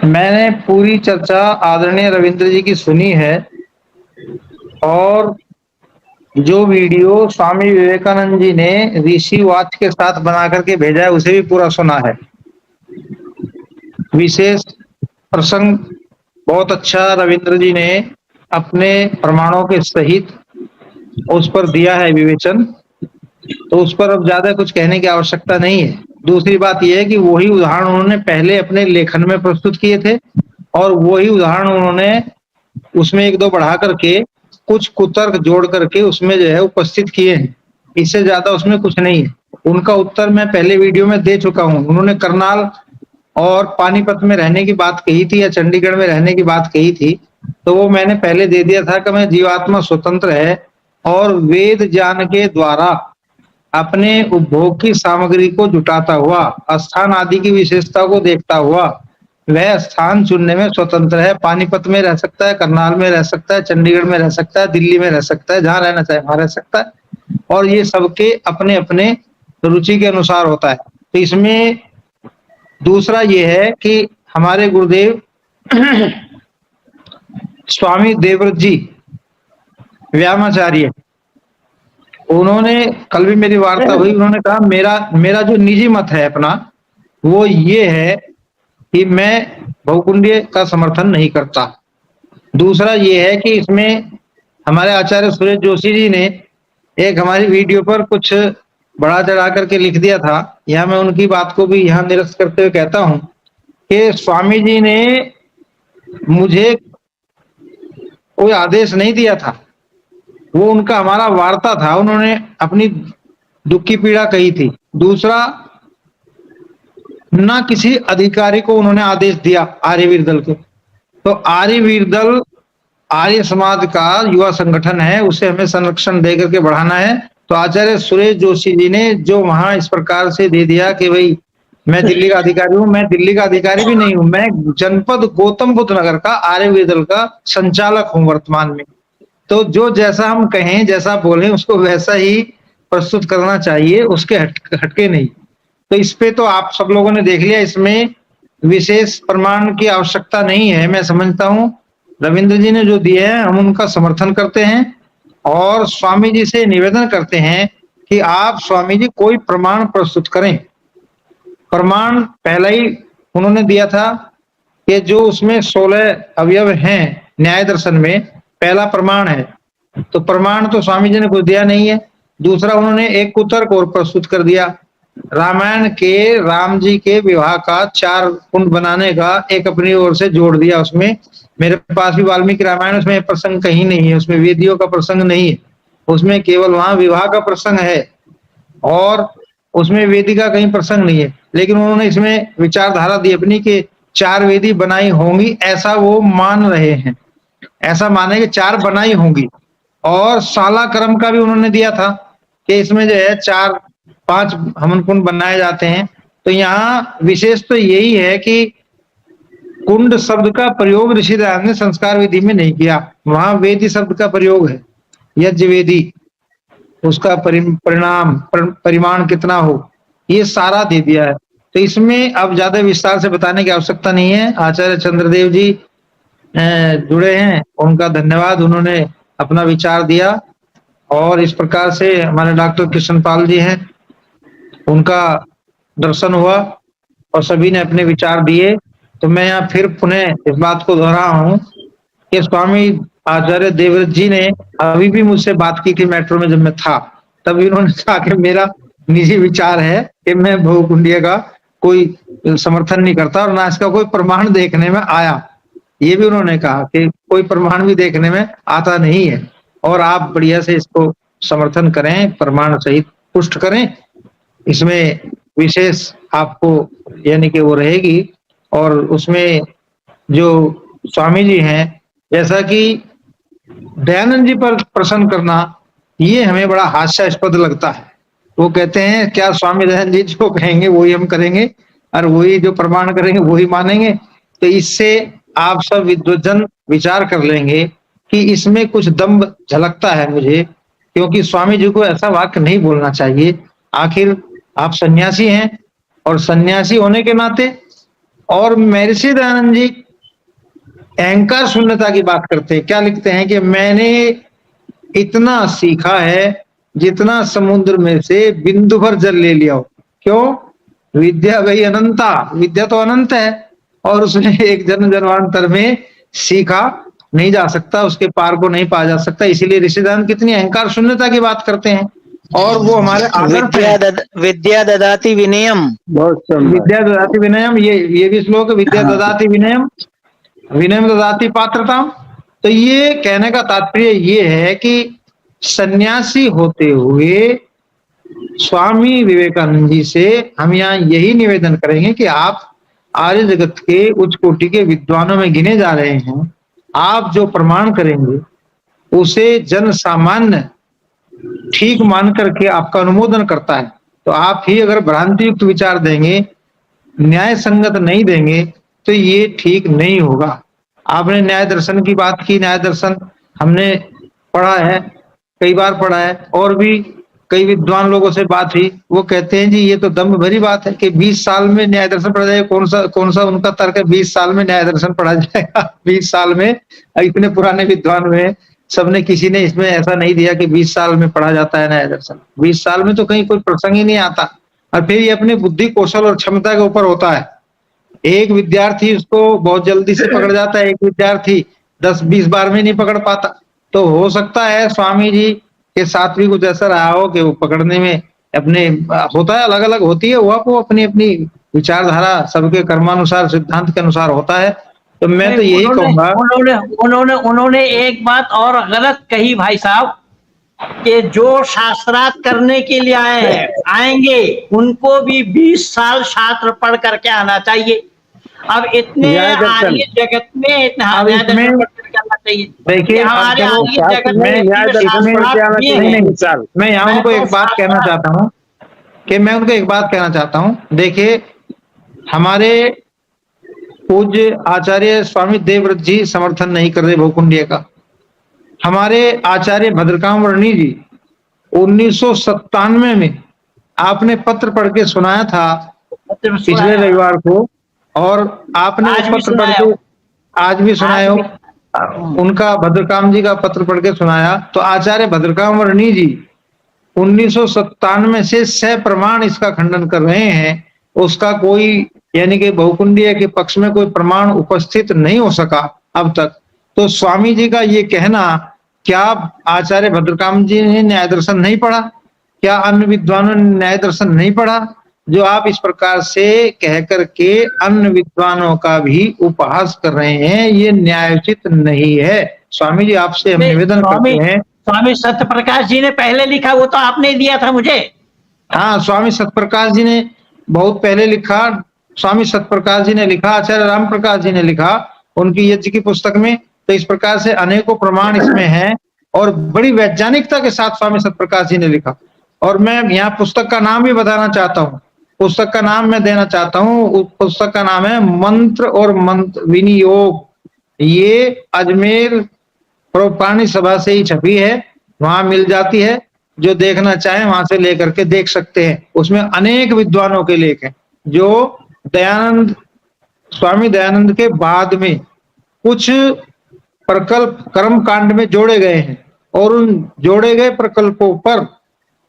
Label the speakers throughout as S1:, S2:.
S1: मैंने पूरी चर्चा आदरणीय रविंद्र जी की सुनी है और जो वीडियो स्वामी विवेकानंद जी ने ऋषि वाच के साथ बना करके भेजा है उसे भी पूरा सुना है। विशेष प्रसंग बहुत अच्छा रविंद्र जी ने अपने प्रमाणों के सहित उस पर दिया है विवेचन, तो उस पर अब ज्यादा कुछ कहने की आवश्यकता नहीं है। दूसरी बात यह है कि वही उदाहरण उन्होंने पहले अपने लेखन में प्रस्तुत किए थे और वही उदाहरण उन्होंने उसमें एक दो बढ़ा करके कुछ कुतर्क जोड़ करके उसमें जो है उपस्थित किए हैं। इससे ज्यादा उसमें कुछ नहीं है। उनका उत्तर मैं पहले वीडियो में दे चुका हूं। उन्होंने करनाल और पानीपत में रहने की बात कही थी या चंडीगढ़ में रहने की बात कही थी, तो वो मैंने पहले दे दिया था कि मैं जीवात्मा स्वतंत्र है और वेद ज्ञान के द्वारा अपने उपभोग की सामग्री को जुटाता हुआ, स्थान आदि की विशेषता को देखता हुआ वह स्थान चुनने में स्वतंत्र है। पानीपत में रह सकता है, करनाल में रह सकता है, चंडीगढ़ में रह सकता है, दिल्ली में रह सकता है, जहां रहना चाहे वहां रह सकता है और ये सबके अपने अपने रुचि के अनुसार होता है। तो इसमें दूसरा ये है कि हमारे गुरुदेव स्वामी देवव्रत जी व्यायामाचार्य, उन्होंने कल भी मेरी वार्ता हुई, उन्होंने कहा मेरा मेरा जो निजी मत है अपना वो ये है कि मैं बहुकुंडीय का समर्थन नहीं करता। दूसरा ये है कि इसमें हमारे आचार्य सुरेश जोशी जी ने एक हमारी वीडियो पर कुछ बढ़ा चढ़ा करके लिख दिया था। यहां मैं उनकी बात को भी यहां निरस्त करते हुए कहता हूं कि स्वामी जी ने मुझे कोई आदेश नहीं दिया था, वो उनका हमारा वार्ता था। उन्होंने अपनी दुख की पीड़ा कही थी। दूसरा, ना किसी अधिकारी को उन्होंने आदेश दिया आर्यवीर दल के। तो आर्यवीर दल आर्य समाज का युवा संगठन है, उसे हमें संरक्षण दे करके बढ़ाना है। तो आचार्य सुरेश जोशी जी ने जो वहां इस प्रकार से दे दिया कि भाई मैं दिल्ली का अधिकारी हूं, मैं दिल्ली का अधिकारी भी नहीं हूं, मैं जनपद गौतम बुद्ध नगर का आर्यवीर दल का संचालक हूं वर्तमान में। तो जो जैसा हम कहें, जैसा बोलें, उसको वैसा ही प्रस्तुत करना चाहिए, उसके हटके नहीं। तो इस पे तो आप सब लोगों ने देख लिया, इसमें विशेष प्रमाण की आवश्यकता नहीं है। मैं समझता हूं रविंद्र जी ने जो दिए हैं हम उनका समर्थन करते हैं और स्वामी जी से निवेदन करते हैं कि आप स्वामी जी कोई प्रमाण प्रस्तुत करें। प्रमाण पहला ही उन्होंने दिया था कि जो उसमें 16 अवयव हैं न्याय दर्शन में, पहला प्रमाण है। तो प्रमाण तो स्वामी जी ने कुछ दिया नहीं है। दूसरा, उन्होंने एक कुतर्क और प्रस्तुत कर दिया। रामायण के राम जी के विवाह का 4 कुंड बनाने का एक अपनी ओर से जोड़ दिया। उसमें मेरे पास भी वाल्मीकि रामायण, उसमें प्रसंग कहीं नहीं है, उसमें वेदियों का प्रसंग नहीं है, उसमें केवल वहां विवाह का प्रसंग है और उसमें वेदी का कहीं प्रसंग नहीं है। लेकिन उन्होंने इसमें विचारधारा दी अपनी कि 4 वेदी बनाई होंगी, ऐसा वो मान रहे हैं, ऐसा माने कि 4 बनाई होंगी। और शाला क्रम का भी उन्होंने दिया था कि इसमें जो है 4-5 हवन कुंड बनाए जाते हैं। तो यहाँ विशेष तो यही है कि कुंड शब्द का प्रयोग ऋषि दयानंद ने संस्कार विधि में नहीं किया, वहां वेदी शब्द का प्रयोग है। यज्ञ वेदी, उसका परिणाम परिमाण कितना हो, ये सारा दे दिया है। तो इसमें अब ज्यादा विस्तार से बताने की आवश्यकता नहीं है। आचार्य चंद्रदेव जी जुड़े हैं, उनका धन्यवाद, उन्होंने अपना विचार दिया। और इस प्रकार से हमारे डॉक्टर कृष्णपाल जी हैं, उनका दर्शन हुआ और सभी ने अपने विचार दिए। तो मैं यहाँ फिर पुनः इस बात को दोहरा हूं कि स्वामी आचार्य देवव्रत जी ने अभी भी मुझसे बात की थी मेट्रो में जब मैं था, तभी उन्होंने कहा कि मेरा निजी विचार है कि मैं बहुकुंडीय का कोई समर्थन नहीं करता और ना इसका कोई प्रमाण देखने में आया। ये भी उन्होंने कहा कि कोई प्रमाण भी देखने में आता नहीं है और आप बढ़िया से इसको समर्थन करें, प्रमाण सहित पुष्ट करें। इसमें विशेष आपको यानी कि वो रहेगी। और उसमें जो स्वामी जी हैं, जैसा कि दयानंद जी पर प्रश्न करना, ये हमें बड़ा हास्यास्पद लगता है। वो कहते हैं क्या स्वामी दयानंद जी जो कहेंगे वही हम करेंगे और वही जो प्रमाण करेंगे वही मानेंगे। तो इससे आप सब विद्वजन विचार कर लेंगे कि इसमें कुछ दम्भ झलकता है मुझे, क्योंकि स्वामी जी को ऐसा वाक्य नहीं बोलना चाहिए। आखिर आप सन्यासी हैं और सन्यासी होने के नाते और महर्षि दयानंद जी अहंकार शून्यता की बात करते हैं। क्या लिखते हैं कि मैंने इतना सीखा है जितना समुद्र में से बिंदु भर जल ले लिया हो। क्यों? विद्या गई अनंता, विद्या तो अनंत है और उसने एक जन्म जन्मांतर में सीखा नहीं जा सकता, उसके पार को नहीं पाया जा सकता। इसीलिए ऋषिदान कितनी अहंकार शून्यता की बात करते हैं और वो हमारे आदर्श हैं।
S2: विद्या ददाति विनयम।
S3: बहुत सुंदर।
S1: विद्या ददाति विनयम, ये भी श्लोक है, विद्या ददाति विनयम विनयम ददाति पात्रता। तो ये कहने का तात्पर्य ये है कि सन्यासी होते हुए स्वामी विवेकानंद जी से हम यहाँ यही निवेदन करेंगे कि आप आर्य जगत के उच्च कोटि के विद्वानों में गिने जा रहे हैं। आप जो प्रमाण करेंगे उसे जन सामान्य ठीक मान करके आपका अनुमोदन करता है। तो आप ही अगर भ्रांति युक्त विचार देंगे, न्याय संगत नहीं देंगे, तो ये ठीक नहीं होगा। आपने न्याय दर्शन की बात की, न्याय दर्शन हमने पढ़ा है, कई बार पढ़ा है, और भी कई विद्वान लोगों से बात हुई। वो कहते हैं जी ये तो दम्भ भरी बात है कि 20 साल में न्याय दर्शन पढ़ा जाएगा। कौन सा उनका तर्क है 20 साल में न्याय दर्शन पढ़ा जाएगा? 20 साल में इतने पुराने विद्वान हुए, सबने किसी ने इसमें ऐसा नहीं दिया कि 20 साल में पढ़ा जाता है न्याय दर्शन। 20 साल में तो कहीं कोई प्रसंग ही नहीं आता। और फिर ये अपनी बुद्धि कौशल और क्षमता के ऊपर होता है। एक विद्यार्थी उसको बहुत जल्दी से पकड़ जाता है, एक विद्यार्थी 10-20 बार में नहीं पकड़ पाता। तो हो सकता है स्वामी जी के साथ भी कुछ ऐसा रहा हो कि वो पकड़ने में अपने होता है, अलग अलग होती है, वो अपनी अपनी विचारधारा सबके कर्मानुसार सिद्धांत के अनुसार होता है। तो मैं तो यही कहूंगा,
S2: उन्होंने एक बात और गलत कही भाई साहब कि जो शास्त्रार्थ करने के लिए आएंगे उनको भी 20 साल शास्त्र पढ़ करके आना चाहिए। अब इतने आर्य जगत में इतना करना चाहिए।
S1: देखिए
S2: हमारे आर्य जगत में
S1: मैं यहाँ उनको एक बात कहना चाहता हूँ देखिए हमारे पूज्य आचार्य स्वामी देवव्रत जी समर्थन नहीं कर रहे भवकुंडिया का। हमारे आचार्य भद्रकाम वर्णी जी 1997 में आपने पत्र पढ़ के सुनाया था पिछले रविवार को, और आपने उस पत्र पढ़ के आज भी सुनाए हो, उनका भद्रकाम जी का पत्र पढ़ के सुनाया। तो आचार्य भद्रकाम वर्णी जी 1997 से सप्रमाण इसका खंडन कर रहे हैं। उसका कोई यानी कि बहुकुंडीय के पक्ष में कोई प्रमाण उपस्थित नहीं हो सका अब तक। तो स्वामी जी का ये कहना, क्या आचार्य भद्रकाम जी ने न्याय दर्शन नहीं पढ़ा? क्या अन्य विद्वानों ने न्याय दर्शन नहीं पढ़ा? जो आप इस प्रकार से कह करके अन्य विद्वानों का भी उपहास कर रहे हैं, ये न्यायोचित नहीं है। स्वामी जी आपसे हम निवेदन करते हैं।
S2: स्वामी सत्यप्रकाश जी ने पहले लिखा, वो तो आपने दिया था मुझे।
S1: हाँ, स्वामी सत्यप्रकाश जी ने बहुत पहले लिखा, स्वामी सत्यप्रकाश जी ने लिखा, आचार्य राम प्रकाश जी ने लिखा उनकी यज्ञ की पुस्तक में। तो इस प्रकार से अनेकों प्रमाण इसमें हैं और बड़ी वैज्ञानिकता के साथ स्वामी सत्यप्रकाश जी ने लिखा। और मैं यहाँ पुस्तक का नाम भी बताना चाहता हूँ, पुस्तक का नाम मैं देना चाहता हूँ। पुस्तक का नाम है मंत्र और मंत्र विनियोग। ये अजमेर प्रोपाणी सभा से ही छपी है, वहां मिल जाती है। जो देखना चाहे वहां से लेकर के देख सकते हैं। उसमें अनेक विद्वानों के लेख हैं जो दयानंद स्वामी दयानंद के बाद में कुछ प्रकल्प कर्म कांड में जोड़े गए हैं, और उन जोड़े गए प्रकल्पों पर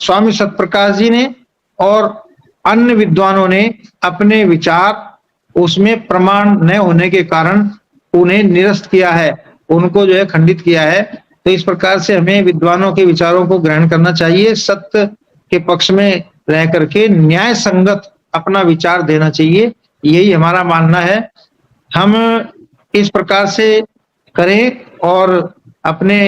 S1: स्वामी सत्यप्रकाश जी ने और अन्य विद्वानों ने अपने विचार उसमें प्रमाण न होने के कारण उन्हें निरस्त किया है, उनको जो है खंडित किया है। तो इस प्रकार से हमें विद्वानों के विचारों को ग्रहण करना चाहिए, सत्य के पक्ष में रह करके न्याय संगत अपना विचार देना चाहिए, यही हमारा मानना है। हम इस प्रकार से करें और अपने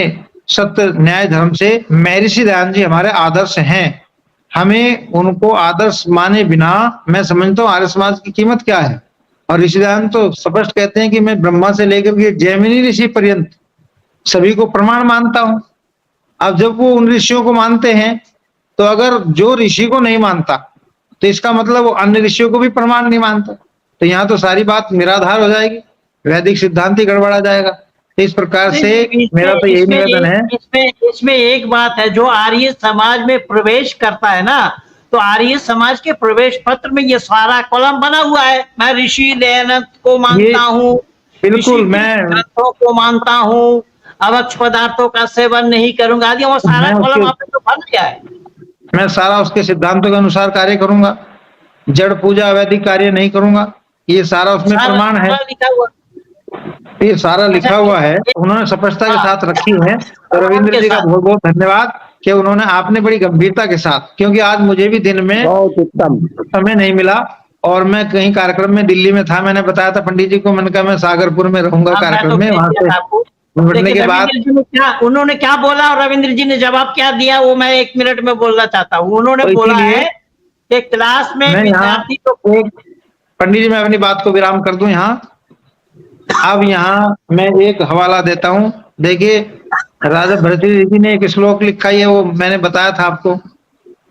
S1: सत्य न्याय धर्म से, महर्षि दयानंद जी हमारे आदर्श हैं, हमें उनको आदर्श माने बिना मैं समझता हूँ आर्य समाज की कीमत क्या है। और ऋषि दयानंद तो स्पष्ट कहते हैं कि मैं ब्रह्मा से लेकर के जैमिनी ऋषि पर्यंत सभी को प्रमाण मानता हूं। अब जब वो उन ऋषियों को मानते हैं, तो अगर जो ऋषि को नहीं मानता तो इसका मतलब वो अन्य ऋषियों को भी प्रमाण नहीं मानता। तो यहाँ तो सारी बात निराधार हो जाएगी, वैदिक सिद्धांत ही गड़बड़ा जाएगा। तो इस प्रकार से मेरा तो यही निवेदन है।
S2: इसमें एक बात है, जो आर्य समाज में प्रवेश करता है ना, तो आर्य समाज के प्रवेश पत्र में ये सारा कॉलम बना हुआ है। मैं ऋषि दयानंद को मानता हूँ,
S1: बिल्कुल मैं
S2: ग्रंथों को मानता हूँ, अभक्ष पदार्थों का सेवन नहीं करूंगा आदि, वो सारा कॉलम आपने तो भर दिया है।
S1: मैं सारा उसके सिद्धांतों के अनुसार कार्य करूंगा, जड़ पूजा अवैधिक कार्य नहीं करूंगा, ये सारा उसमें प्रमाण है,
S2: लिखा हुआ,
S1: ये सारा लिखा हुआ है। उन्होंने स्पष्टता के साथ रखी है। तो रविंद्र जी का बहुत बहुत धन्यवाद कि उन्होंने आपने बड़ी गंभीरता के साथ, क्योंकि आज मुझे भी दिन में समय नहीं मिला और मैं कहीं कार्यक्रम में दिल्ली में था। मैंने बताया था पंडित जी को, मैंने कहा मैं सागरपुर में रहूंगा कार्यक्रम में, वहां से निपटने के बाद
S2: उन्होंने क्या बोला और रविंद्र जी ने जवाब क्या दिया, वो मैं 1 मिनट में बोलना चाहता हूँ। उन्होंने बोला है कि क्लास में विद्यार्थी तो
S1: पंडित जी मैं अपनी बात को विराम कर दूं यहाँ। अब यहाँ मैं एक हवाला देता हूँ। देखिए राजा भरतरी जी ने एक श्लोक लिखा है, वो मैंने बताया था आपको,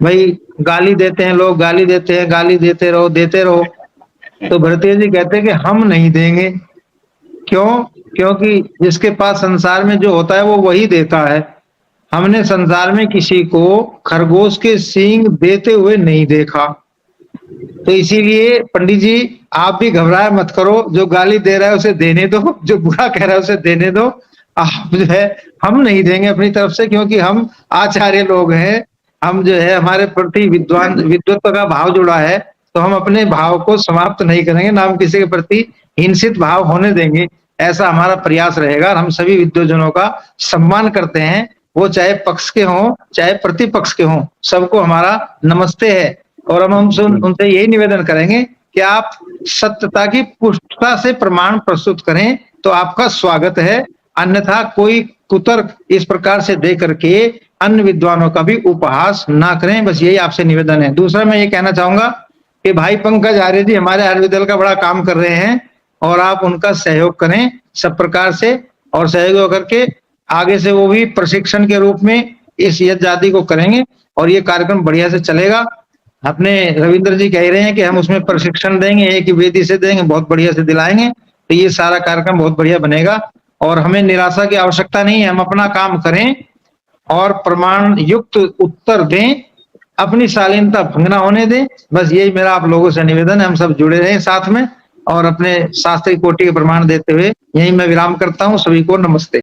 S1: भाई गाली देते हैं लोग, गाली देते हैं, गाली देते रहो देते रहो। तो भरतरी जी कहते हैं कि हम नहीं देंगे। क्यों? क्योंकि जिसके पास संसार में जो होता है वो वही देता है। हमने संसार में किसी को खरगोश के सींग देते हुए नहीं देखा। तो इसीलिए पंडित जी आप भी घबराए मत करो, जो गाली दे रहा है उसे देने दो, जो बुरा कह रहा है उसे देने दो। आप जो है हम नहीं देंगे अपनी तरफ से, क्योंकि हम आचार्य लोग हैं। हम जो है हमारे प्रति विद्वत्व का भाव जुड़ा है, तो हम अपने भाव को समाप्त नहीं करेंगे, ना हम किसी के प्रति हिंसित भाव होने देंगे। ऐसा हमारा प्रयास रहेगा। हम सभी विद्वजनों का सम्मान करते हैं, वो चाहे पक्ष के हों चाहे प्रतिपक्ष के हों, सबको हमारा नमस्ते है। और हम उनसे यही निवेदन करेंगे कि आप सत्यता की पुष्टता से प्रमाण प्रस्तुत करें तो आपका स्वागत है, अन्यथा कोई कुतर्क इस प्रकार से दे करके अन्य विद्वानों का भी उपहास ना करें। बस यही आपसे निवेदन है। दूसरा मैं ये कहना चाहूंगा कि भाई पंकज आर्य जी हमारे आयुर्वेद दल का बड़ा काम कर रहे हैं और आप उनका सहयोग करें सब प्रकार से, और सहयोग करके आगे से वो भी प्रशिक्षण के रूप में इस यज्ञ आदि को करेंगे और ये कार्यक्रम बढ़िया से चलेगा। अपने रविंद्र जी कह रहे हैं कि हम उसमें प्रशिक्षण देंगे, एक ही वेदी से देंगे, बहुत बढ़िया से दिलाएंगे, तो ये सारा कार्यक्रम बहुत बढ़िया बनेगा और हमें निराशा की आवश्यकता नहीं है। हम अपना काम करें और प्रमाण युक्त उत्तर दें, अपनी शालीनता भंग ना होने दें। बस यही मेरा आप लोगों से निवेदन है। हम सब जुड़े रहें साथ में और अपने शास्त्रीय कोटि के प्रमाण देते हुए यही मैं विराम करता हूँ। सभी को नमस्ते।